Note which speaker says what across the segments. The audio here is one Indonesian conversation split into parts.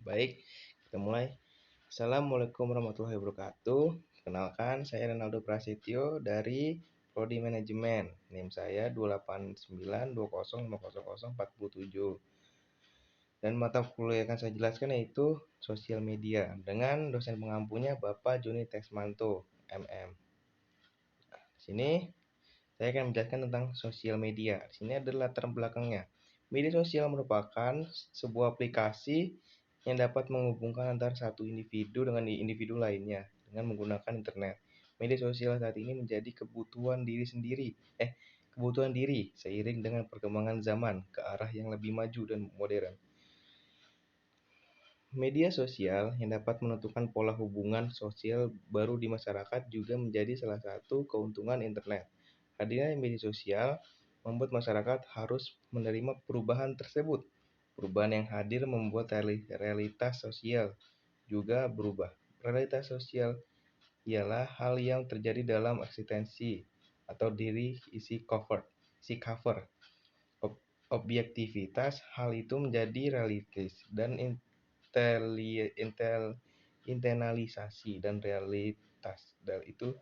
Speaker 1: Baik, kita mulai. Assalamualaikum warahmatullahi wabarakatuh. Kenalkan, saya Renaldo Prasetyo dari Prodi Manajemen. NIM saya 28920500047. Dan mata kuliah yang akan saya jelaskan yaitu sosial media dengan dosen pengampunya Bapak Joni Tesmanto, MM. Di sini saya akan menjelaskan tentang sosial media. Di sini adalah latar belakangnya. Media sosial merupakan sebuah aplikasi yang dapat menghubungkan antara satu individu dengan individu lainnya dengan menggunakan internet. Media sosial saat ini menjadi kebutuhan diri seiring dengan perkembangan zaman ke arah yang lebih maju dan modern. Media sosial yang dapat menentukan pola hubungan sosial baru di masyarakat juga menjadi salah satu keuntungan internet. Hadirnya media sosial membuat masyarakat harus menerima perubahan tersebut. Perubahan yang hadir membuat realitas sosial juga berubah. Realitas sosial ialah hal yang terjadi dalam eksistensi atau diri isi cover. Objektivitas hal itu menjadi realistis dan internalisasi dan realitas itu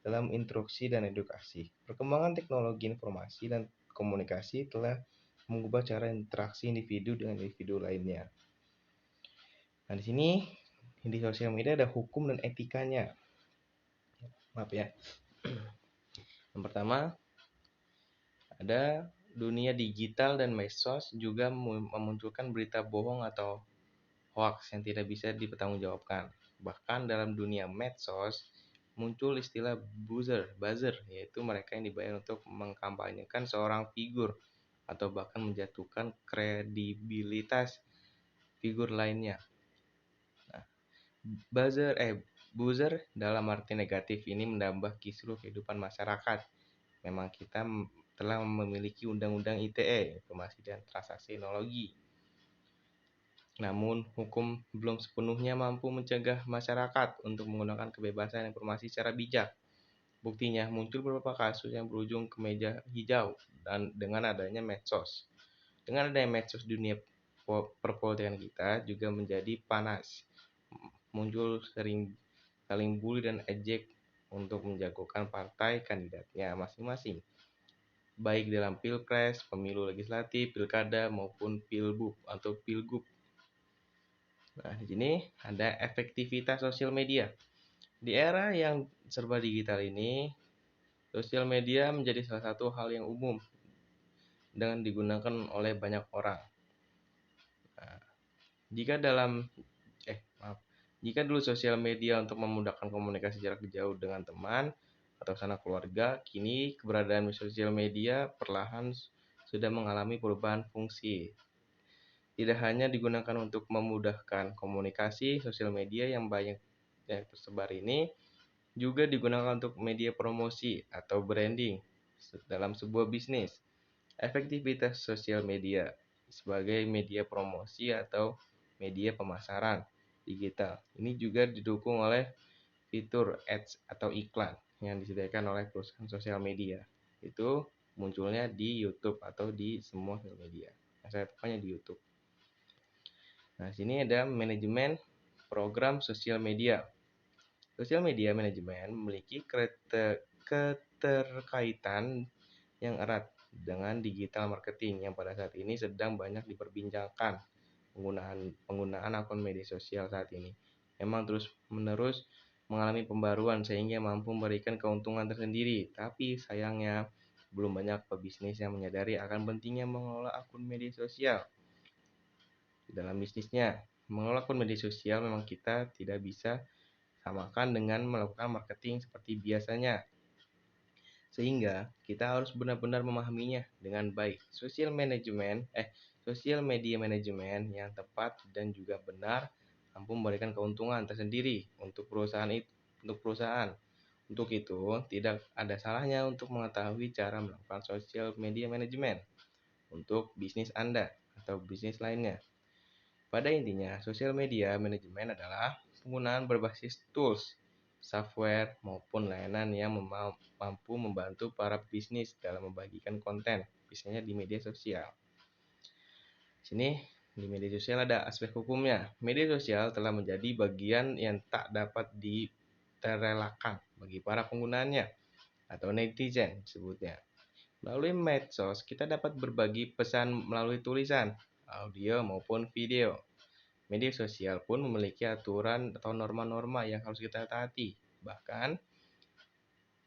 Speaker 1: dalam instruksi dan edukasi. Perkembangan teknologi informasi dan komunikasi telah mengubah cara interaksi individu dengan individu lainnya. Nah, di sini di sosial media ada hukum dan etikanya. Maaf ya. Yang pertama, ada dunia digital dan medsos juga memunculkan berita bohong atau hoax yang tidak bisa dipertanggungjawabkan. Bahkan dalam dunia medsos muncul istilah buzzer, yaitu mereka yang dibayar untuk mengkampanyekan seorang figur atau bahkan menjatuhkan kredibilitas figur lainnya. Nah, buzzer dalam arti negatif ini menambah kisruh kehidupan masyarakat. Memang kita telah memiliki Undang-Undang ITE, Informasi dan Transaksi Teknologi. Namun, hukum belum sepenuhnya mampu mencegah masyarakat untuk menggunakan kebebasan informasi secara bijak. Buktinya, muncul beberapa kasus yang berujung ke meja hijau dan dengan adanya medsos. Dengan adanya medsos, dunia perpolitikan kita juga menjadi panas. Muncul saling bully dan ejek untuk menjagokan partai kandidatnya masing-masing, baik dalam pilpres, pemilu legislatif, pilkada maupun pilbub atau pilgub. Nah, di sini ada efektivitas sosial media. Di era yang serba digital ini, sosial media menjadi salah satu hal yang umum dengan digunakan oleh banyak orang. Nah, jika dulu sosial media untuk memudahkan komunikasi jarak jauh dengan teman atau sanak keluarga, kini keberadaan sosial media perlahan sudah mengalami perubahan fungsi. Tidak hanya digunakan untuk memudahkan komunikasi, sosial media yang banyak yang tersebar ini juga digunakan untuk media promosi atau branding dalam sebuah bisnis. Efektivitas sosial media sebagai media promosi atau media pemasaran digital ini juga didukung oleh fitur ads atau iklan yang disediakan oleh perusahaan sosial media. Itu munculnya di YouTube atau di semua sosial media. Nah, saya tekannya di YouTube. Nah, sini ada manajemen program sosial media. Sosial media manajemen memiliki keterkaitan yang erat dengan digital marketing yang pada saat ini sedang banyak diperbincangkan. Penggunaan akun media sosial saat ini memang terus-menerus mengalami pembaruan sehingga mampu memberikan keuntungan tersendiri. Tapi sayangnya belum banyak pebisnis yang menyadari akan pentingnya mengelola akun media sosial dalam bisnisnya. Mengelola akun media sosial memang kita tidak bisa samakan dengan melakukan marketing seperti biasanya. Sehingga kita harus benar-benar memahaminya dengan baik. Social media manajemen yang tepat dan juga benar mampu memberikan keuntungan tersendiri untuk perusahaan. Untuk itu, tidak ada salahnya untuk mengetahui cara melakukan social media manajemen untuk bisnis Anda atau bisnis lainnya. Pada intinya, social media manajemen adalah penggunaan berbasis tools, software, maupun layanan yang mampu membantu para bisnis dalam membagikan konten, biasanya di media sosial. Sini Di media sosial ada aspek hukumnya. Media sosial telah menjadi bagian yang tak dapat diterelakkan bagi para penggunanya atau netizen sebutnya. Melalui medsos, kita dapat berbagi pesan melalui tulisan, audio, maupun video. Media sosial pun memiliki aturan atau norma-norma yang harus kita taati, bahkan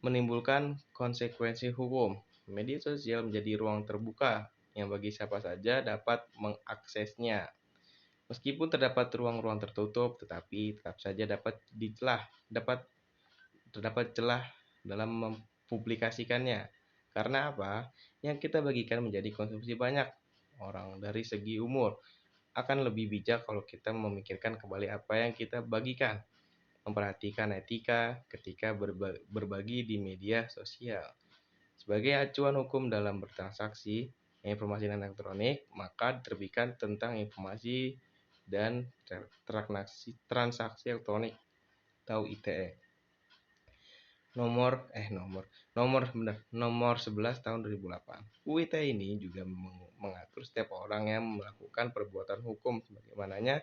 Speaker 1: menimbulkan konsekuensi hukum. Media sosial menjadi ruang terbuka yang bagi siapa saja dapat mengaksesnya. Meskipun terdapat ruang-ruang tertutup, tetapi tetap saja terdapat celah dalam mempublikasikannya. Karena apa? Yang kita bagikan menjadi konsumsi banyak orang dari segi umur. Akan lebih bijak kalau kita memikirkan kembali apa yang kita bagikan, memperhatikan etika ketika berbagi di media sosial. Sebagai acuan hukum dalam bertransaksi informasi dan elektronik, maka diterbitkan tentang informasi dan transaksi elektronik atau ITE. Nomor 11 tahun 2008. UITE ini juga mengatur setiap orang yang melakukan perbuatan hukum sebagaimananya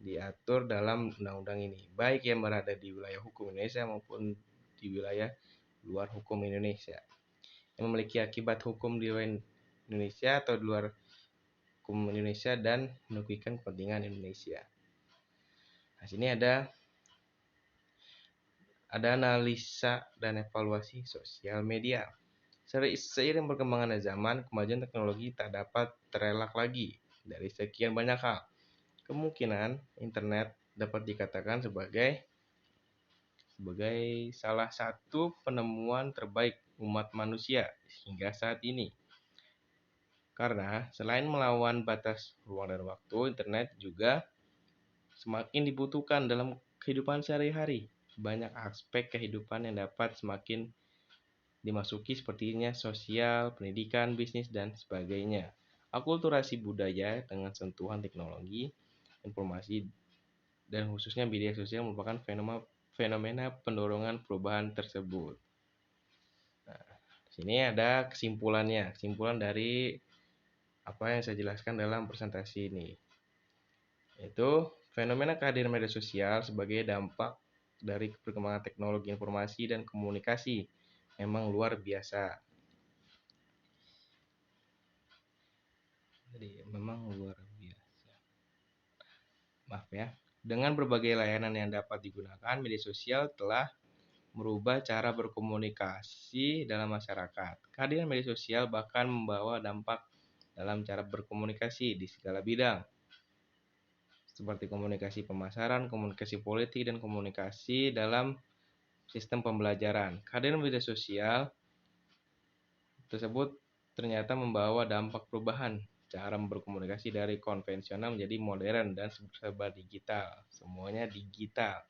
Speaker 1: diatur dalam undang-undang ini, baik yang berada di wilayah hukum Indonesia maupun di wilayah luar hukum Indonesia. Yang memiliki akibat hukum di luar Indonesia atau di luar hukum Indonesia dan merugikan kepentingan Indonesia. Nah, sini ada analisa dan evaluasi sosial media. Seiring perkembangan zaman, kemajuan teknologi tak dapat terelak lagi dari sekian banyak hal. Kemungkinan internet dapat dikatakan sebagai salah satu penemuan terbaik umat manusia hingga saat ini. Karena selain melawan batas ruang dan waktu, internet juga semakin dibutuhkan dalam kehidupan sehari-hari. Banyak aspek kehidupan yang dapat semakin dimasuki sepertinya sosial, pendidikan, bisnis, dan sebagainya. Akulturasi budaya dengan sentuhan teknologi, informasi, dan khususnya media sosial merupakan fenomena pendorongan perubahan tersebut. Nah, di sini ada kesimpulannya, kesimpulan dari apa yang saya jelaskan dalam presentasi ini. Yaitu fenomena kehadiran media sosial sebagai dampak dari perkembangan teknologi informasi dan komunikasi memang luar biasa. Jadi memang luar biasa. Maaf ya. Dengan berbagai layanan yang dapat digunakan, media sosial telah merubah cara berkomunikasi dalam masyarakat. Kehadiran media sosial bahkan membawa dampak dalam cara berkomunikasi di segala bidang, seperti komunikasi pemasaran, komunikasi politik, dan komunikasi dalam sistem pembelajaran. Kehadiran media sosial tersebut ternyata membawa dampak perubahan cara berkomunikasi dari konvensional menjadi modern dan serba digital. Semuanya digital.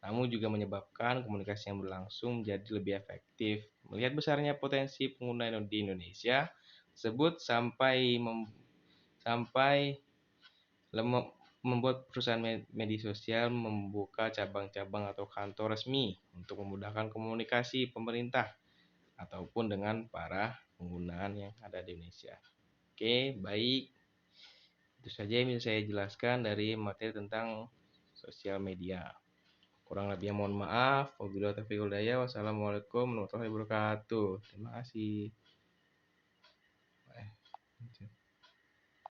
Speaker 1: Namun juga menyebabkan komunikasi yang berlangsung menjadi lebih efektif. Melihat besarnya potensi pengguna di Indonesia tersebut sampai membuat perusahaan media sosial membuka cabang-cabang atau kantor resmi untuk memudahkan komunikasi pemerintah ataupun dengan para penggunaan yang ada di Indonesia. Oke, baik. Itu saja yang bisa saya jelaskan dari materi tentang sosial media. Kurang lebihnya mohon maaf. Wassalamualaikum warahmatullahi wabarakatuh. Terima kasih.